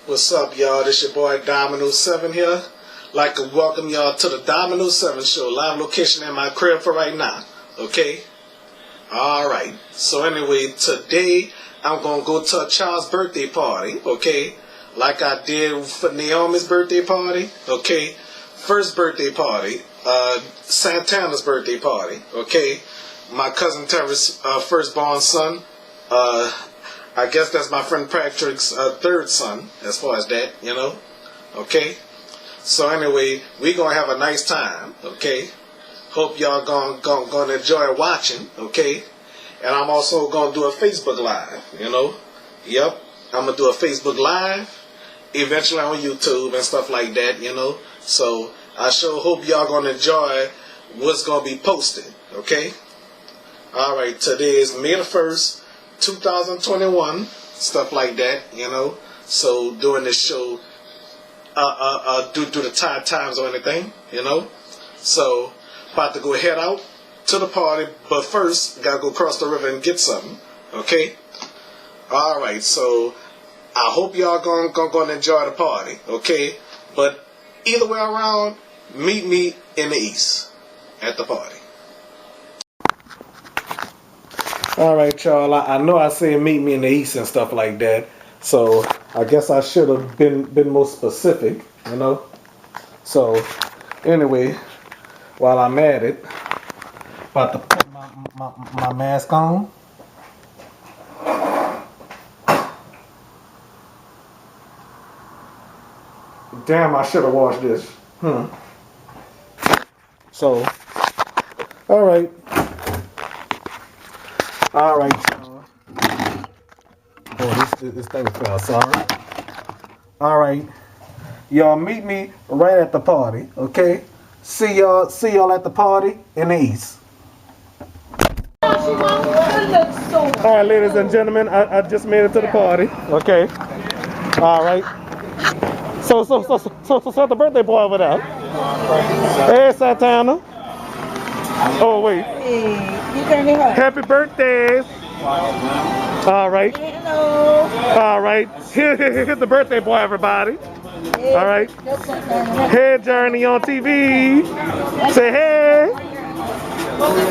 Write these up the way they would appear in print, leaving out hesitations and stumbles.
What's up, y'all? This your boy Dominoes 7 here. Like to welcome y'all to the Dominoes 7 show. Live location in my crib for right now. Okay? Alright. So anyway, today I'm going to go to a child's birthday party. Okay? Like I did for Naomi's birthday party. Okay? First birthday party. Santana's birthday party. Okay? My cousin Terry's firstborn son. I guess that's my friend Patrick's third son, as far as that, you know. Okay? So anyway, we gonna have a nice time, okay? Hope y'all gonna enjoy watching, okay? And I'm also gonna do a Facebook Live, you know. Yep, I'm gonna do a Facebook Live, eventually on YouTube and stuff like that, you know. So I sure hope y'all gonna enjoy what's gonna be posted, okay? Alright, today is May the 1st, 2021, stuff like that, you know. So doing this show due to the times or anything, you know. So about to go head out to the party, but first gotta go across the river and get something, okay. Alright, so I hope y'all gonna enjoy the party, okay. But either way around, meet me in the east at the party. Alright, y'all, I know I said meet me in the east and stuff like that, so I guess I should have been more specific, you know. So anyway, while I'm at it, about to put my mask on. Damn, I should have washed this. So, alright. Alright, y'all. Oh, this thing fell, sorry. Alright. Y'all meet me right at the party, okay? See y'all at the party in the east. Alright, ladies and gentlemen, I just made it to the party. Okay. Alright. So the birthday boy over there. Hey, Santana. Oh, wait. Happy birthday. All right. Hello. All right. Here's the birthday boy, everybody. All right. Hey, Journey on TV. Say hey.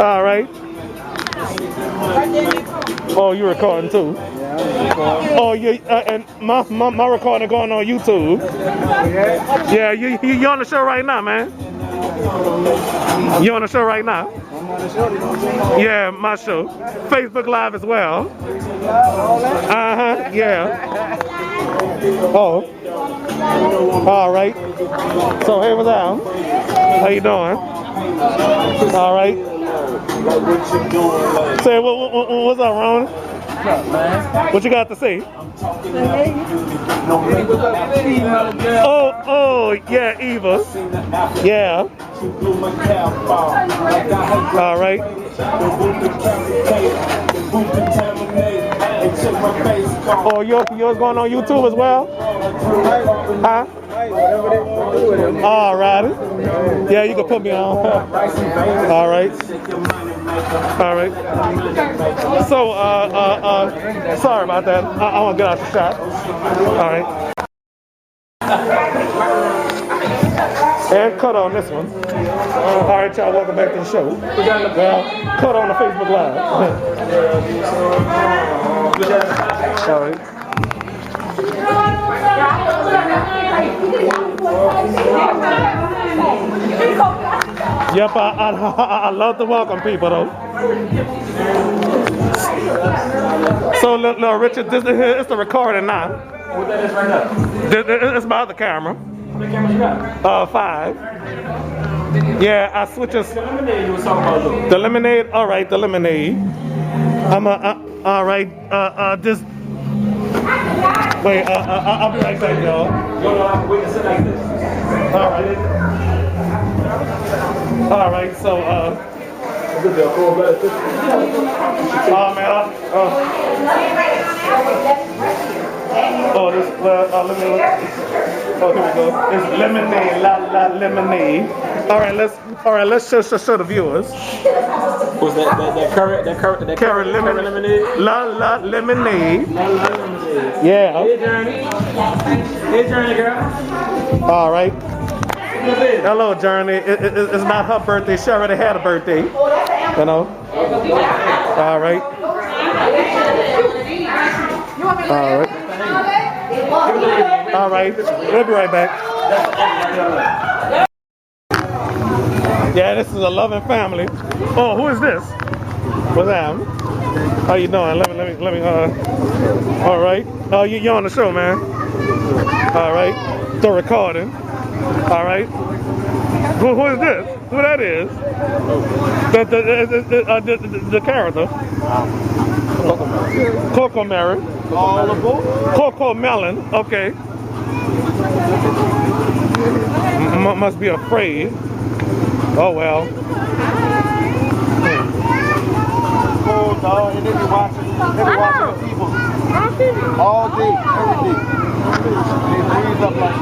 All right. Oh, you recording too? Oh, yeah. And my recording going on YouTube. Yeah, you on the show right now, man. You on the show right now? I'm on the show. Yeah, my show. Facebook Live as well. Yeah. Oh. All right. So hey, what's up? How you doing? All right. Say what's up, Ron? What's up, man? What you got to say? Oh, yeah, Eva. Yeah. All right. Oh, yours going on YouTube as well? Huh? All right. Yeah, you can put me on. All right. All right. So, sorry about that. I want to get out the shot. All right. And cut on this one. All right, y'all, welcome back to the show. Well, cut on the Facebook Live. All right. Yep, I love to welcome people, though. So, no, Richard, this is the recording now. What that is right now? It's my other camera. How many cameras you got? 5. Yeah, I switch this. The lemonade you was talking about, though. The lemonade, all right, the lemonade. All right, this. Wait, I'll be right back, y'all. You don't know how to wait and sit like this. All right. All right, so, man, oh, this, let me look. Oh, here we go. It's lemonade, la lemonade. Let's show the viewers. Was that current lemonade? La lemonade. La lemonade. Yeah. Hey Journey. Hey Journey girl. All right. What's this? Hello, Journey. It's not her birthday. She already had a birthday. You know. All right. All right. All right. We'll be right back. Yeah, this is a loving family. Oh, who is this? What's that? How you doing? Let me. All right. Oh, you're on the show, man. All right. The recording. All right. Who is this? Who that is? The character. Coco Mary. Coco Melon. Okay. Must be afraid. Oh well. Oh, dog, and they be watching the people all day, every day. They breathe up like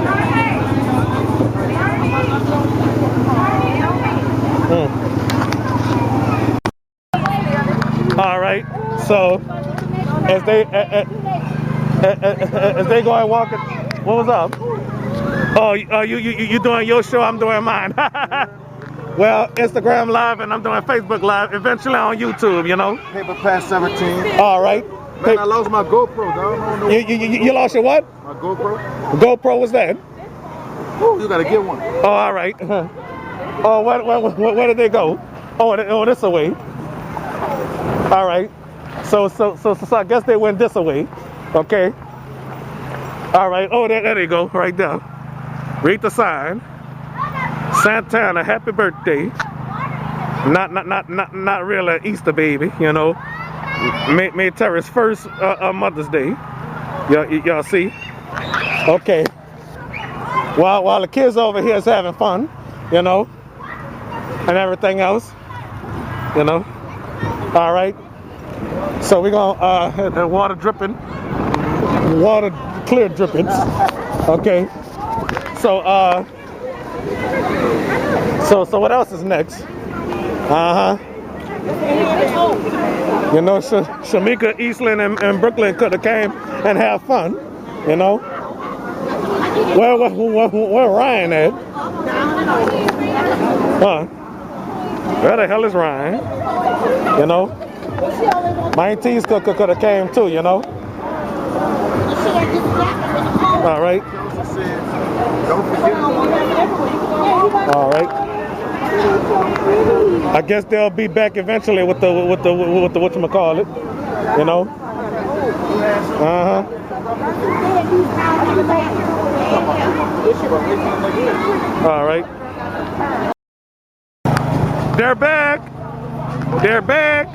that. All right. So as they go and walk it, what was up? Oh, you doing your show? I'm doing mine. Well, Instagram Live and I'm doing Facebook Live. Eventually on YouTube, you know. Paper past 17. All right. Man, I lost my GoPro, dog. I don't know. You lost your what? My GoPro. GoPro, what's that? Ooh, you gotta get one. Oh, all right. Oh, where did they go? Oh, this away. All right. So I guess they went this away. Okay. All right. Oh, there they go, right there. Read the sign. Santana, happy birthday. Not really an Easter baby, you know. May Terry's first Mother's Day. Y'all see? Okay. While the kids over here is having fun, you know, and everything else, you know. All right. So we're gonna water dripping, water clear drippings. Okay. So what else is next? You know, Shamika, Eastland, and Brooklyn could have came and have fun. You know. Where Ryan at? Huh? Where the hell is Ryan? You know. My aunties could have came too. You know. All right. All right. I guess they'll be back eventually with the whatchamacallit, you know. All right. They're back. They're back.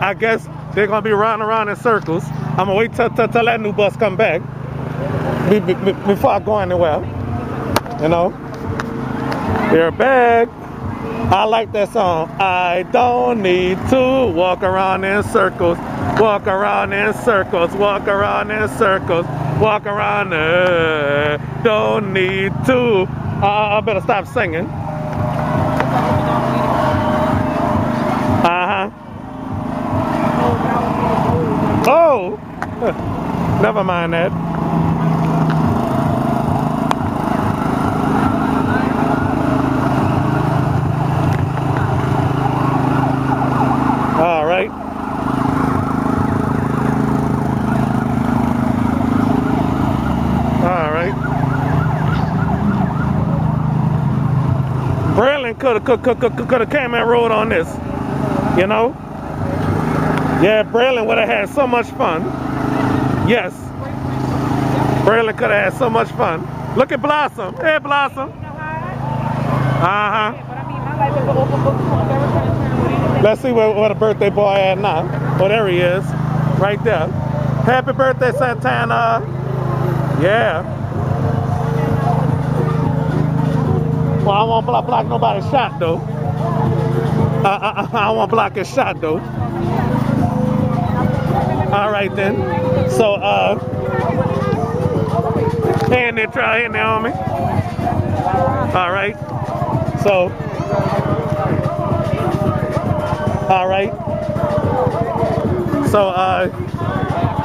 I guess they're gonna be riding around in circles. I'm gonna wait till that new bus come back before I go anywhere. You know. They're back. I like that song. I don't need to walk around in circles, walk around in circles, walk around in circles, walk around. Don't need to. I better stop singing. Oh, never mind that. All right. All right. Braylon could have came and rode on this, you know. Yeah, Braylon would have had so much fun. Yes. Braylon could have had so much fun. Look at Blossom. Hey, Blossom. Let's see where the birthday boy at now. Oh, there he is. Right there. Happy birthday, Santana. Yeah. Well, I won't block nobody's shot, though. I won't block his shot, though. All right, then. So, Hand there, try hand there on me. All right. So, all right. So,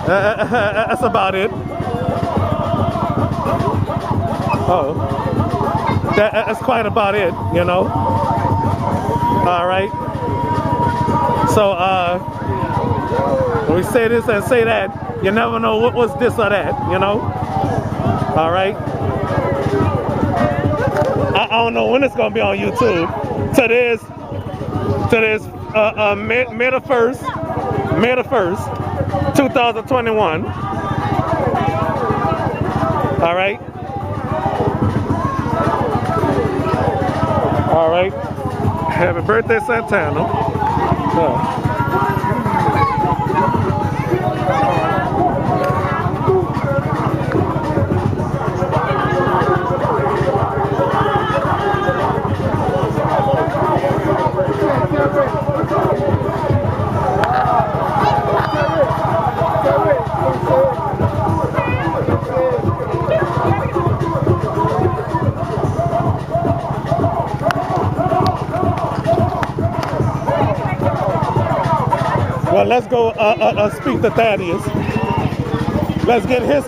that's about it. Oh, that's quite about it, you know. All right. So, when we say this and say that, you never know what was this or that, you know. All right. I don't know when it's gonna be on YouTube. Today's May the 1st, 2021. All right. All right. Happy birthday, Santana. Well, let's go speak to Thaddeus. Let's get his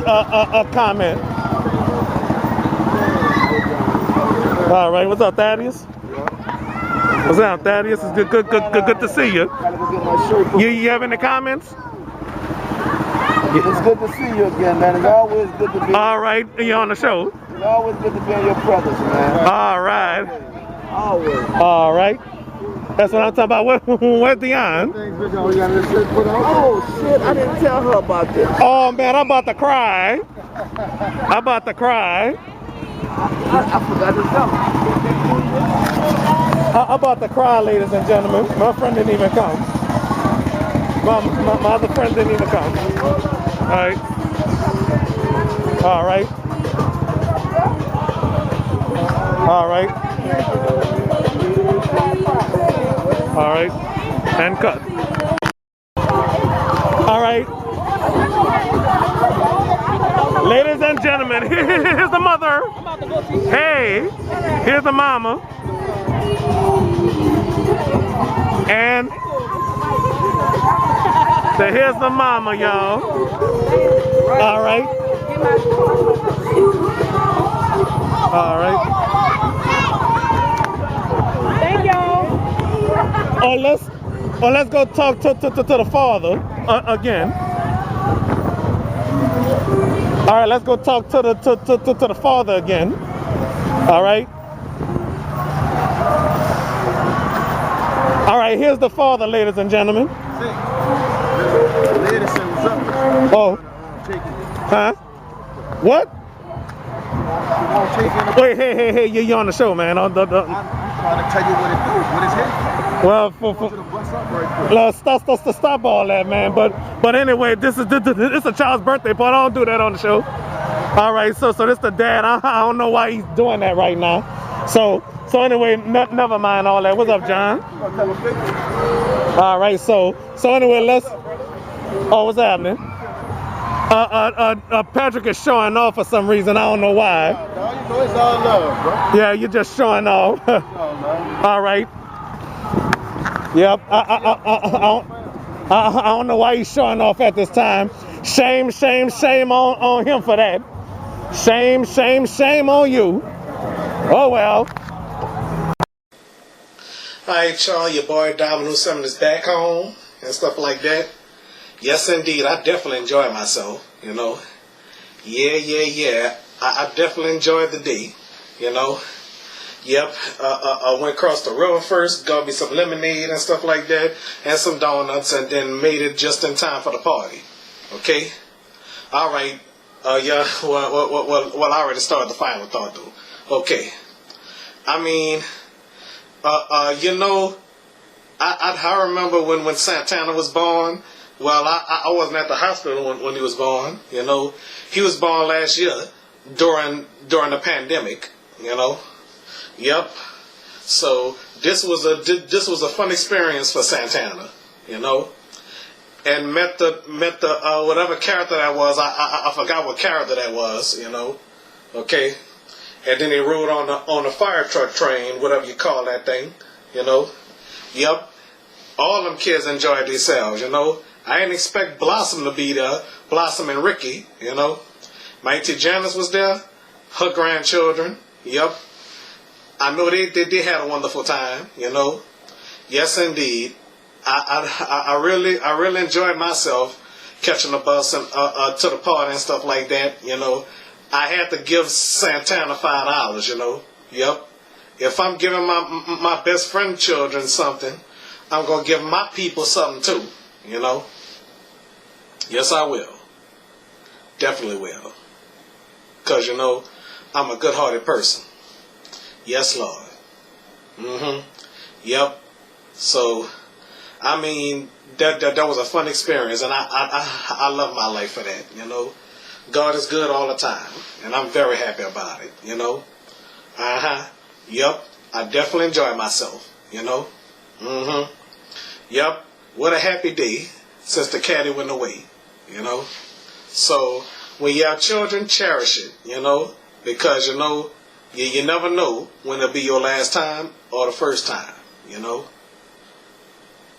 comment. All right, what's up, Thaddeus? What's up, Thaddeus? It's good to see you. You have any comments? It's good to see you again, man. It's always good to be. All right, you're on the show. It's always good to be in your presence, man. All right. Always. All right. That's what I'm talking about. Where's Dion? Oh shit! I didn't tell her about this. Oh man, I'm about to cry. I'm about to cry. I forgot to tell her. I'm about to cry, ladies and gentlemen. My friend didn't even come. My other friend didn't even come. All right. All right. All right. All right. And cut. All right. Ladies and gentlemen, here's the mother. Hey, here's the mama. And so here's the mama, y'all. All right. All right. Thank y'all. Oh, let's go talk to the father again. All right, let's go talk to the father again. All right. All right, here's the father, ladies and gentlemen. Oh. Huh? What? Wait, hey, you're on the show, man. I'm trying to tell you what it do. What is it? Well, stop all that, man. But anyway, this is a child's birthday party. I don't do that on the show. All right, so this the dad. I don't know why he's doing that right now. So anyway, never mind all that. What's up, John? All right, so anyway, let's. Oh, what's happening? Patrick is showing off for some reason. I don't know why. No, you know it's all love, bro. Yeah, you're just showing off. All right. Yep. I don't know why he's showing off at this time. Shame on him for that. Shame on you. Oh well. Alright, y'all, your boy Dominoes 7 is back home and stuff like that. Yes, indeed, I definitely enjoyed myself, you know. Yeah. I definitely enjoyed the day, you know. Yep, I went across the river first, got me some lemonade and stuff like that, and some donuts, and then made it just in time for the party. Okay? Alright, yeah, well, I already started the final thought, though. Okay. I mean, you know, I remember when Santana was born. Well, I wasn't at the hospital when he was born, you know. He was born last year during the pandemic, you know. Yep. So this was a fun experience for Santana, you know. And met the whatever character that was. I forgot what character that was, you know. Okay? And then they rode on the fire truck train, whatever you call that thing, you know. Yep. All them kids enjoyed themselves, you know. I didn't expect Blossom to be there, Blossom and Ricky, you know. My Auntie Janice was there, her grandchildren, yep. I know they had a wonderful time, you know. Yes, indeed. I really enjoyed myself catching the bus and to the party and stuff like that, you know. I had to give Santana $5, you know. Yep. If I'm giving my best friend children something, I'm gonna give my people something too, you know. Yes, I will. Definitely will. 'Cause you know, I'm a good-hearted person. Yes, Lord. Yep. So, I mean, that was a fun experience, and I love my life for that, you know. God is good all the time, and I'm very happy about it, you know. Yep. I definitely enjoy myself, you know. Yep. What a happy day since the caddy went away, you know. So, when you have children, cherish it, you know, because, you know, you never know when it'll be your last time or the first time, you know.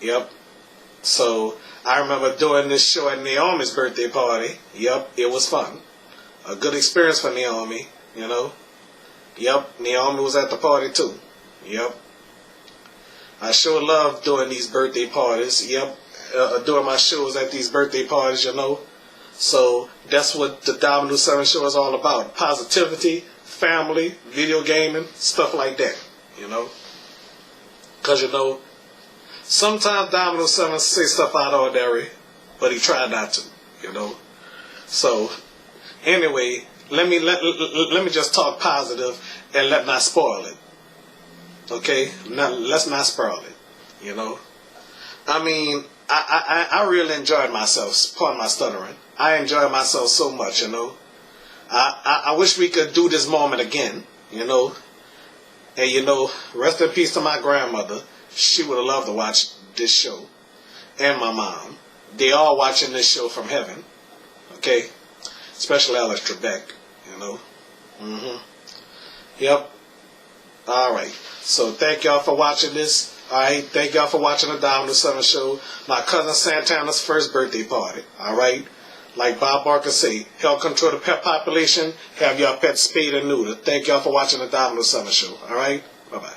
Yep. So, I remember doing this show at Naomi's birthday party. Yep, it was fun. A good experience for Naomi, you know. Yep, Naomi was at the party too. Yep. I sure love doing these birthday parties. Yep. Doing my shows at these birthday parties, you know. So that's what the Dominoes 7 show is all about. Positivity, family, video gaming, stuff like that, you know. Because, you know, sometimes Dominoes 7 say stuff out of ordinary, but he tried not to, you know. So, anyway, let me just talk positive and let not spoil it. Okay? Let's not spoil it, you know. I mean, I really enjoyed myself, pardon my stuttering. I enjoyed myself so much, you know. I wish we could do this moment again, you know. And, you know, rest in peace to my grandmother. She would have loved to watch this show. And my mom. They all watching this show from heaven. Okay? Especially Alex Trebek, you know. Yep. Alright. So thank y'all for watching this. Alright. Thank y'all for watching the Dominoes 7 show. My cousin Santana's first birthday party. Alright. Like Bob Barker say, help control the pet population. Have your pet spayed and neutered. Thank y'all for watching the Dominoes 7 show. Alright. Bye-bye.